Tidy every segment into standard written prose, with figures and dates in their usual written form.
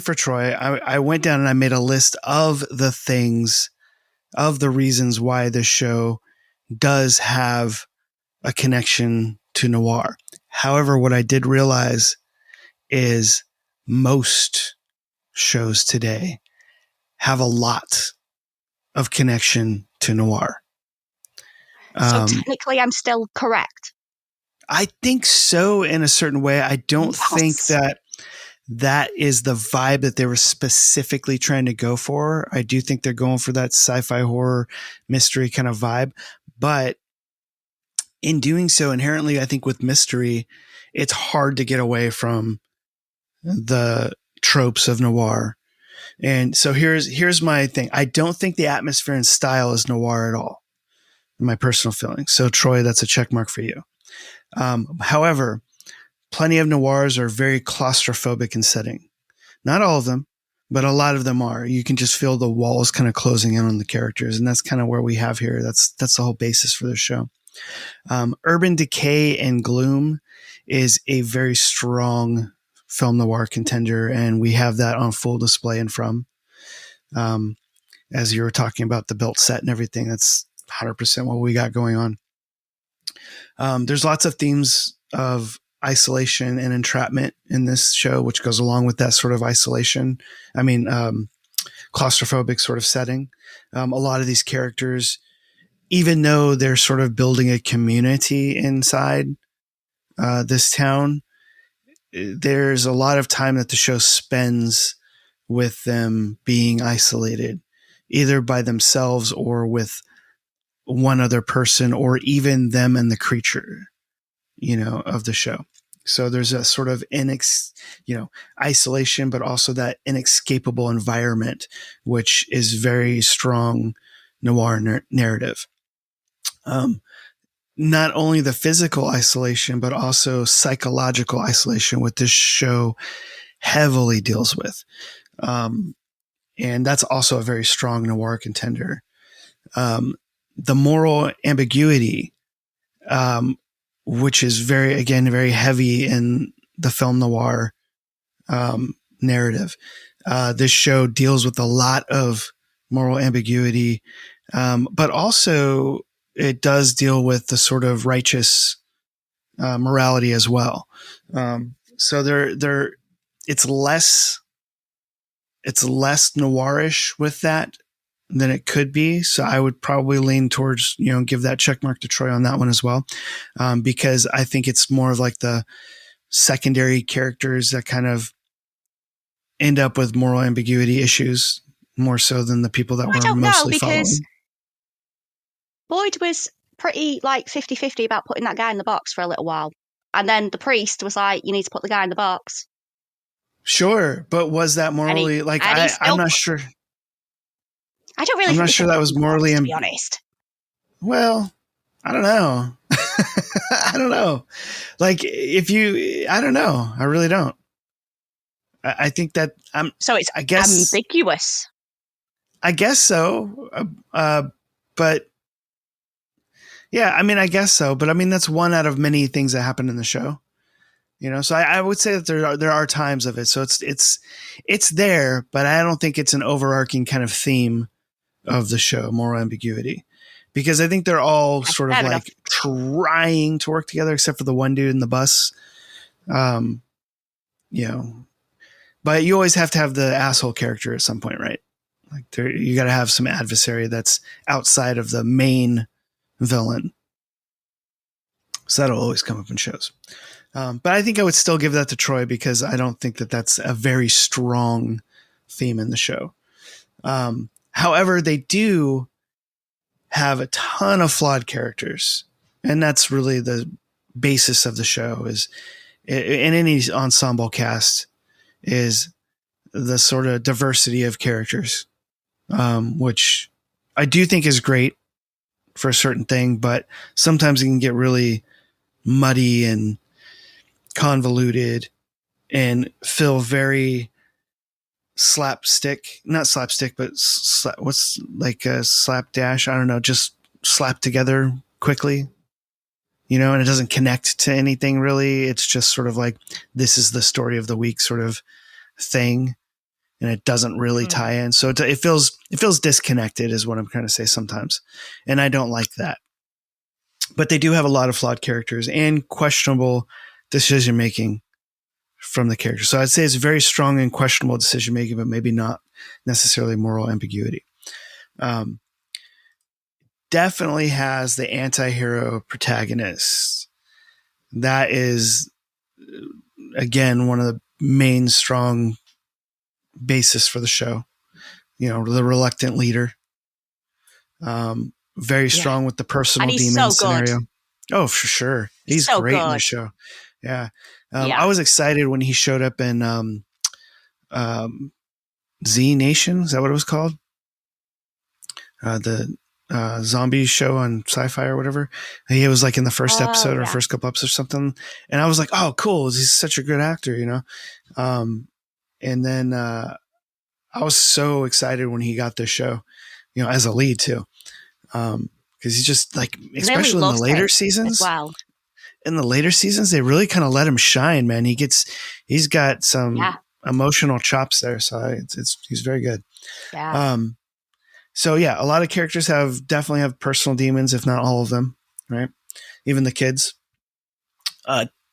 for Troy, I went down and I made a list of the things, of the reasons why this show does have a connection to noir. However, what I did realize is most shows today have a lot of connection to noir. So technically I'm still correct. I think so in a certain way. I don't think that is the vibe that they were specifically trying to go for. I do think they're going for that sci-fi horror mystery kind of vibe. But in doing so, inherently, I think with mystery, it's hard to get away from the tropes of noir. And so here's my thing. I don't think the atmosphere and style is noir at all, in my personal feeling. So Troy, that's a check mark for you. However, plenty of noirs are very claustrophobic in setting. Not all of them, but a lot of them are. You can just feel the walls kind of closing in on the characters. And that's kind of where we have here. That's the whole basis for this show. Urban decay and gloom is a very strong film noir contender. And we have that on full display in From. As you were talking about the built set and everything, that's 100% what we got going on. There's lots of themes of isolation and entrapment in this show, which goes along with that sort of isolation. Claustrophobic sort of setting. A lot of these characters, even though they're sort of building a community inside this town, there's a lot of time that the show spends with them being isolated, either by themselves or with one other person, or even them and the creature, of the show. So there's a sort of isolation, but also that inescapable environment, which is very strong noir narrative. Not only the physical isolation, but also psychological isolation, what this show heavily deals with. And that's also a very strong noir contender. The moral ambiguity, which is very heavy in the film noir narrative. This show deals with a lot of moral ambiguity, but also it does deal with the sort of righteous morality as well. So it's less noirish with that than it could be. So I would probably lean towards, give that check mark to Troy on that one as well. Because I think it's more of like the secondary characters that kind of end up with moral ambiguity issues more so than the people that we're mostly following. Boyd was pretty like 50-50 about putting that guy in the box for a little while. And then the priest was like, you need to put the guy in the box. Sure. But was that morally, I'm not sure. I'm not sure that was morally, to be honest. Well, I don't know. I don't know. I don't know. I really don't. I think that So it's ambiguous. I guess so. But yeah, I guess so. But that's one out of many things that happen in the show. So I would say that there are times of it. So it's there, but I don't think it's an overarching kind of theme of the show, moral ambiguity, because I think they're all sort of like trying to work together, except for the one dude in the bus. But you always have to have the asshole character at some point, right? Like you got to have some adversary that's outside of the main villain. So that'll always come up in shows. But I think I would still give that to Troy because I don't think that that's a very strong theme in the show. However, they do have a ton of flawed characters, and that's really the basis of the show. Is in any ensemble cast is the sort of diversity of characters, which I do think is great for a certain thing, but sometimes it can get really muddy and convoluted and feel very not slapstick, but what's like a slapdash? I don't know, just slapped together quickly, and it doesn't connect to anything really. It's just sort of like, this is the story of the week sort of thing. and it doesn't really tie in. So it feels disconnected is what I'm trying to say sometimes. And I don't like that. But they do have a lot of flawed characters and questionable decision making from the characters. So I'd say it's very strong and questionable decision making, but maybe not necessarily moral ambiguity. Definitely has the anti-hero protagonist. That is, again, one of the main strong basis for the show. The reluctant leader. Very strong with the personal demon scenario. Oh, for sure. He's so great in the show. Yeah. I was excited when he showed up in Z Nation. Is that what it was called? The zombie show on Sci-Fi or whatever. He was like in the first episode or first couple episodes or something. And I was like, oh, cool. He's such a good actor, And then I was so excited when he got this show, as a lead too. Because he's just like, especially in the later seasons. Wow. In the later seasons, they really kind of let him shine, man. He's got some emotional chops there. So he's very good. Yeah. So yeah, a lot of characters definitely have personal demons, if not all of them, right? Even the kids.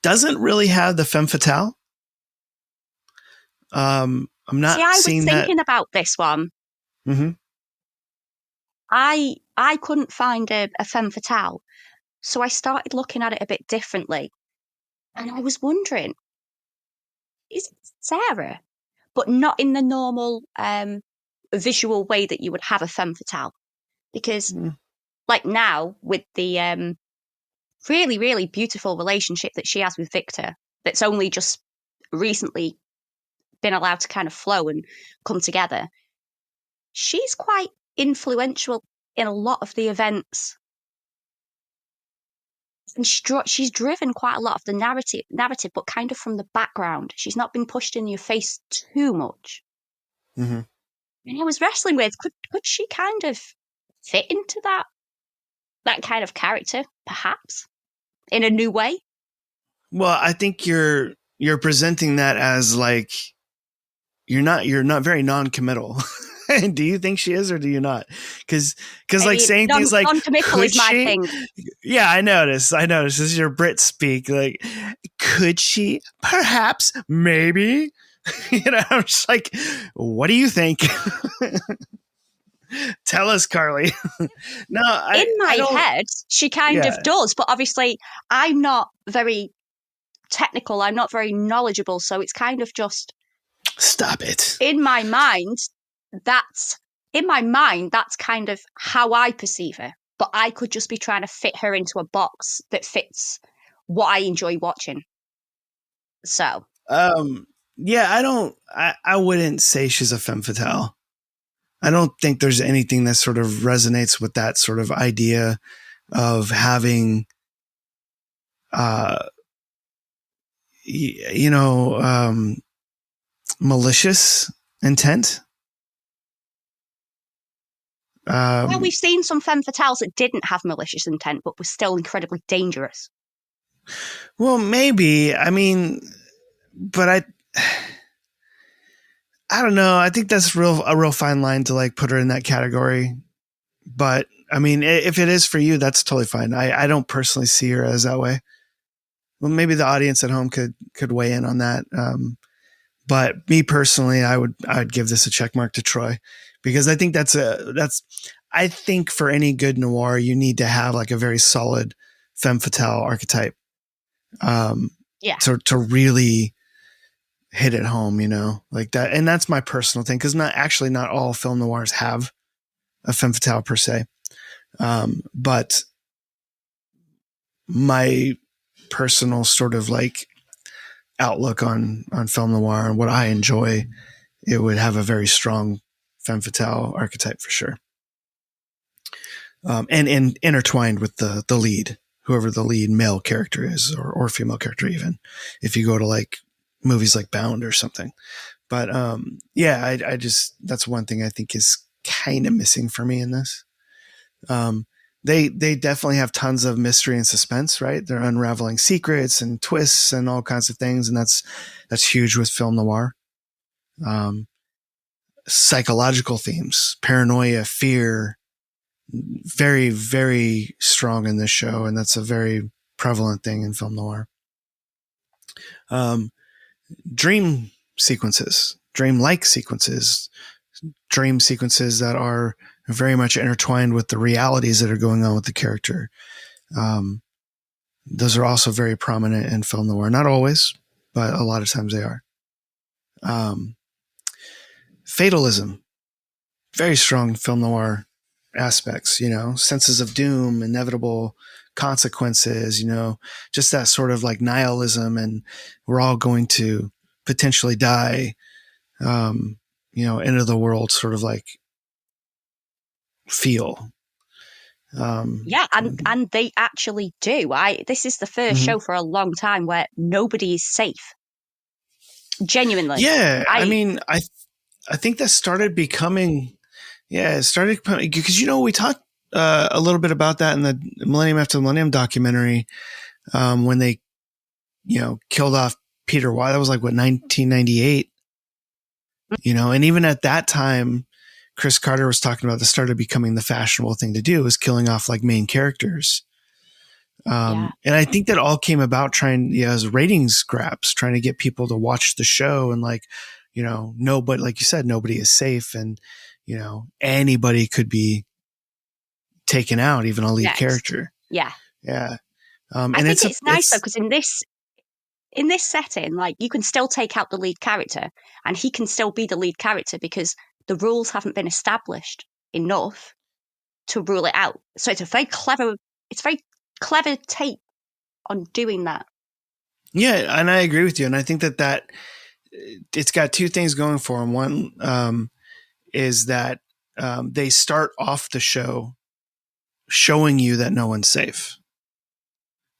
Doesn't really have the femme fatale. I'm not seeing that. I was thinking about this one. Mm-hmm. I couldn't find a femme fatale, so I started looking at it a bit differently, and I was wondering, is it Sarah, but not in the normal visual way that you would have a femme fatale, because like now with the really, really beautiful relationship that she has with Victor, that's only just recently been allowed to kind of flow and come together, she's quite influential in a lot of the events, and she's driven quite a lot of the narrative, but kind of from the background. She's not been pushed in your face too much. Mm-hmm. And I was wrestling with, could she kind of fit into that kind of character, perhaps, in a new way? Well, I think you're presenting that as like you're not very non-committal. Do you think she is, or do you not? Because like saying things like non-committal is my thing. Yeah, I noticed. This is your Brit speak. Like, could she? Perhaps, maybe. I'm just like, what do you think? Tell us, Carly. No, in my head, she kind of does, but obviously, I'm not very technical. I'm not very knowledgeable, so it's kind of just. Stop it. In my mind, that's kind of how I perceive her. But I could just be trying to fit her into a box that fits what I enjoy watching. So. Yeah, I wouldn't say she's a femme fatale. I don't think there's anything that sort of resonates with that sort of idea of having, malicious intent. Well, we've seen some femme fatales that didn't have malicious intent, but were still incredibly dangerous. Well, maybe. I mean, but I don't know. I think that's a real fine line to like put her in that category. But I mean, if it is for you, that's totally fine. I don't personally see her as that way. Well, maybe the audience at home could weigh in on that. But me personally, I'd give this a check mark to Troy, because I think I think for any good noir, you need to have like a very solid femme fatale archetype. To really hit it home, like that. And that's my personal thing. Cause not all film noirs have a femme fatale per se. But my personal sort of like outlook on film noir and what I enjoy, it would have a very strong femme fatale archetype for sure. And intertwined with the lead, whoever the lead male character is, or female character, even if you go to like movies like Bound or something. But I just, that's one thing I think is kind of missing for me in this. They definitely have tons of mystery and suspense, right? They're unraveling secrets and twists and all kinds of things, and that's huge with film noir. psychological themes, paranoia, fear, very, very strong in this show. And that's a very prevalent thing in film noir. Dream sequences, dream-like sequences, dream sequences that are very much intertwined with the realities that are going on with the character. Those are also very prominent in film noir. Not always, but a lot of times they are. Fatalism, very strong film noir aspects, senses of doom, inevitable consequences, just that sort of like nihilism, and we're all going to potentially die, end of the world sort of like feel. Yeah, and they actually do. This is the first show for a long time where nobody is safe. Genuinely. Yeah, I mean, I think that started becoming, because we talked a little bit about that in the Millennium After Millennium documentary, when they, killed off Peter Waugh. That was like 1998, and even at that time, Chris Carter was talking about this started becoming the fashionable thing to do, was killing off like main characters. And I think that all came about trying, as ratings grabs, trying to get people to watch the show, and like, but like you said, nobody is safe, and, anybody could be taken out, even a lead character. Yeah. Yeah. I think it's nice though, because in this setting, like, you can still take out the lead character and he can still be the lead character because the rules haven't been established enough to rule it out. So it's a very clever take on doing that. Yeah, and I agree with you. And I think that it's got two things going for them. One is that they start off the show showing you that no one's safe,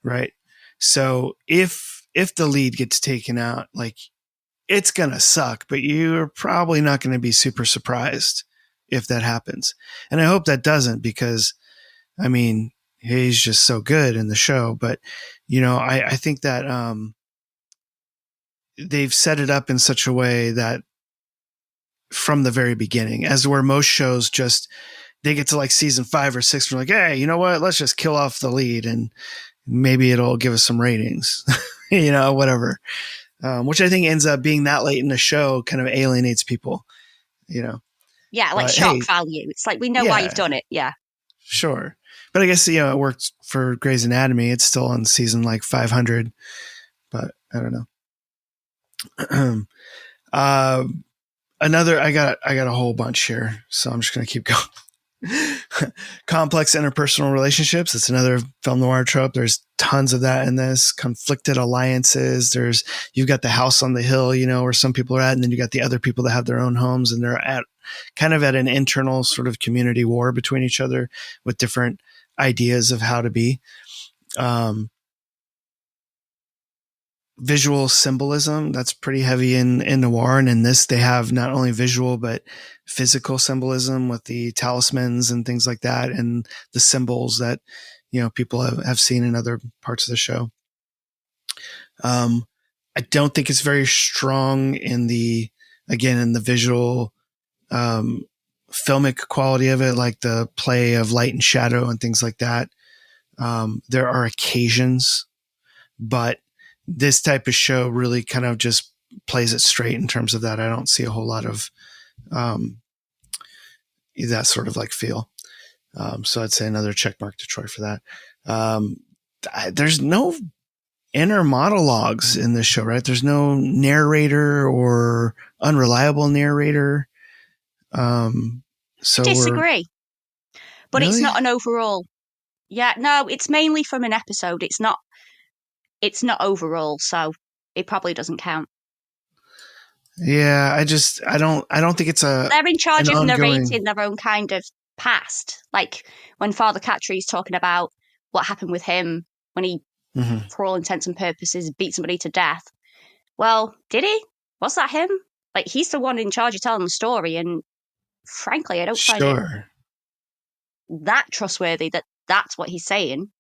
right? So if the lead gets taken out, like, it's gonna suck, but you're probably not going to be super surprised if that happens. And I hope that doesn't, because, I mean, he's just so good in the show. But, I think that they've set it up in such a way that from the very beginning, as where most shows just, they get to like season 5 or 6, and they're like, hey, you know what? Let's just kill off the lead and maybe it'll give us some ratings, whatever. Which I think ends up being that late in the show kind of alienates people, Yeah, like shock value. It's like, we know why you've done it. Yeah. Sure. But I guess, it worked for Grey's Anatomy. It's still on season like 500, but I don't know. I got a whole bunch here, so I'm just going to keep going. Complex interpersonal relationships. It's another film noir trope. There's tons of that in this. Conflicted alliances. You've got the house on the hill, where some people are at, and then you got the other people that have their own homes, and they're at an internal sort of community war between each other with different ideas of how to be. Visual symbolism, that's pretty heavy in noir, and in this they have not only visual but physical symbolism with the talismans and things like that, and the symbols that people have seen in other parts of the show. I don't think it's very strong in the visual filmic quality of it, like the play of light and shadow and things like that. There are occasions, but this type of show really kind of just plays it straight in terms of that. I don't see a whole lot of that sort of like feel. So I'd say another check mark to Troy for that. There's no inner monologues in this show, right? There's no narrator or unreliable narrator. So disagree. But really? It's not an overall. Yeah, no, it's mainly from an episode. It's not overall, so it probably doesn't count. Yeah, I don't think it's they're in charge of narrating their own kind of past. Like when Father Cattry's talking about what happened with him when he, for all intents and purposes, beat somebody to death. Well, did he? Was that him? Like, he's the one in charge of telling the story, and frankly, I don't find it that trustworthy that that's what he's saying.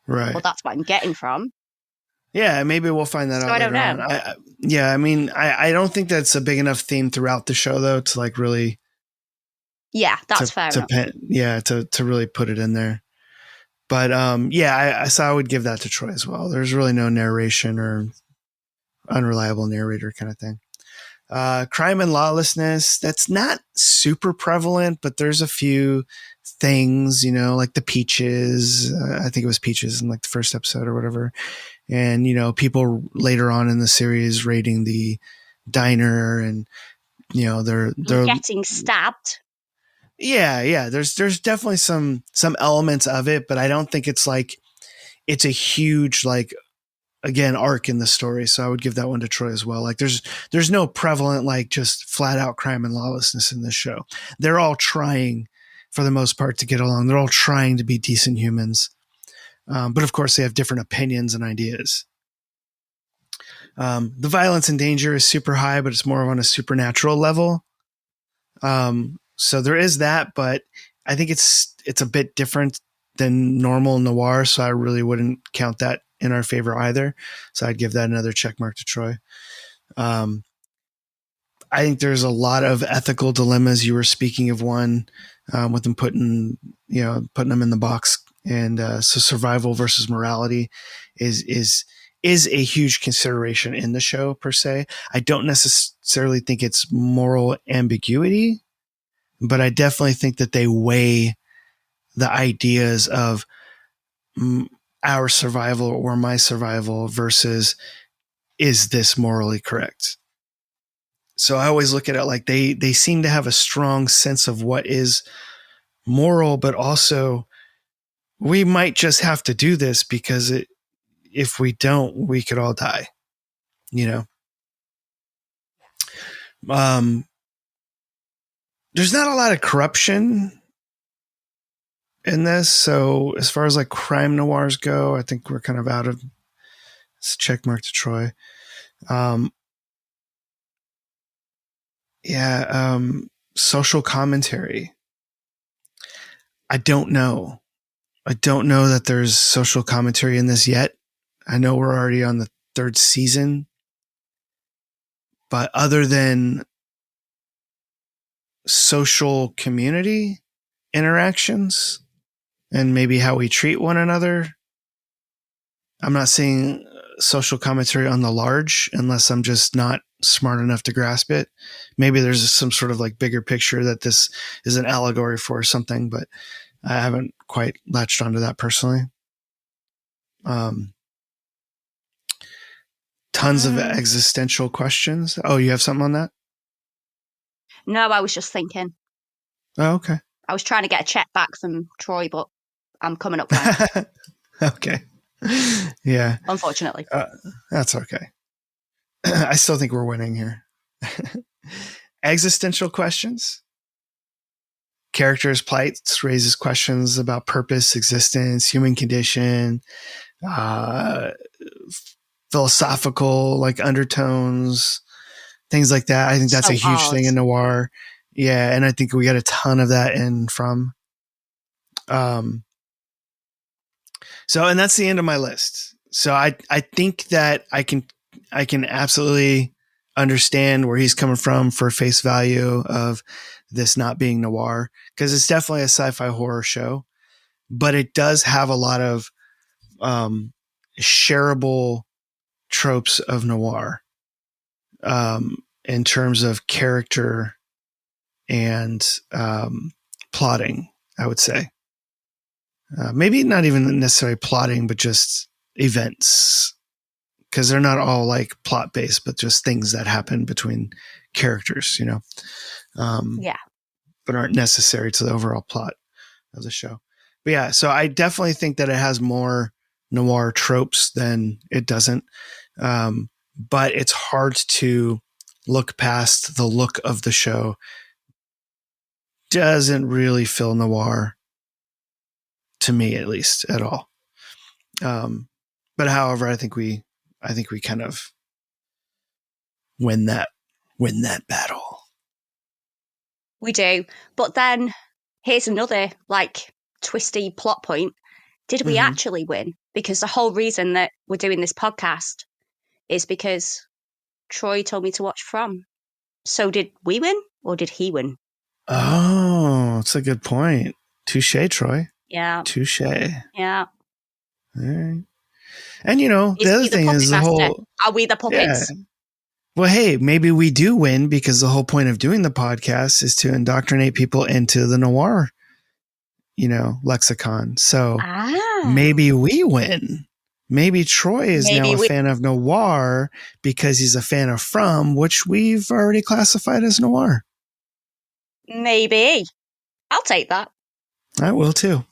Right. Well, that's what I'm getting from. Yeah, maybe we'll find that So out I don't later know. on. Yeah, I mean, I don't think that's a big enough theme throughout the show though to like really Yeah, that's fair enough. to really put it in there. But yeah, so I would give that to Troy as well. There's really no narration or unreliable narrator kind of thing. Crime and lawlessness, that's not super prevalent, but there's a few things, you know, like the Peaches. I think it was Peaches in like the first episode or whatever. And, you know, people later on in the series raiding the diner and, you know, they're Getting stabbed. yeah. There's definitely some elements of it, but I don't think it's like, it's a huge, like, again, arc in the story. So I would give that one to Troy as well. Like there's no prevalent, like just flat out crime and lawlessness in this show. They're all trying for the most part to get along. They're all trying to be decent humans. But of course they have different opinions and ideas. The violence and danger is super high, but it's more on a supernatural level. So there is that, but I think it's a bit different than normal noir. So I really wouldn't count that in our favor either. So I'd give that another check mark to Troy. I think there's a lot of ethical dilemmas. You were speaking of one with them putting them in the box, and so survival versus morality is a huge consideration in the show per se. I don't necessarily think it's moral ambiguity, but I definitely think that they weigh the ideas of our survival or my survival versus is this morally correct? So I always look at it like they seem to have a strong sense of what is moral, but also we might just have to do this because if we don't, we could all die, you know? There's not a lot of corruption in this. So as far as like crime noirs go, I think we're kind of out of this check mark to Troy. Social commentary. I don't know. I don't know that there's social commentary in this yet. I know we're already on the third season, but other than social community interactions and maybe how we treat one another, I'm not seeing social commentary on the large unless I'm just not smart enough to grasp it. Maybe there's some sort of like bigger picture that this is an allegory for something, but I haven't quite latched onto that personally. Tons of existential questions. Oh, you have something on that? No, I was just thinking. Oh, okay. I was trying to get a check back from Troy, but I'm coming up blank. Okay. Yeah. Unfortunately. That's okay. I still think we're winning here. Existential questions. Characters' plights raises questions about purpose, existence, human condition, philosophical like undertones, things like that. I think that's a huge thing in noir. Yeah, and I think we got a ton of that in From. So, and that's the end of my list. So I think that I can absolutely understand where he's coming from for face value of this not being noir, because it's definitely a sci-fi horror show, but it does have a lot of shareable tropes of noir in terms of character and plotting, I would say. Maybe not even necessarily plotting, but just events, because they're not all like plot based, but just things that happen between characters, you know? But aren't necessary to the overall plot of the show. But yeah, so I definitely think that it has more noir tropes than it doesn't. But it's hard to look past the look of the show. Doesn't really feel noir to me, at least, at all. But however, I think we kind of win that battle. We do. But then here's another like twisty plot point. Did we Mhm. actually win? Because the whole reason that we're doing this podcast is because Troy told me to watch From. So did we win or did he win? Oh, that's a good point. Touche, Troy. Yeah. Touche. Yeah. All right. And the Is other he the thing puppet is the master? whole, Are we the yeah. puppets? Well, hey, maybe we do win because the whole point of doing the podcast is to indoctrinate people into the noir, lexicon. So maybe we win. Maybe Troy is now Maybe a we. fan of noir because he's a fan of From, which we've already classified as noir. Maybe. I'll take that. I will too.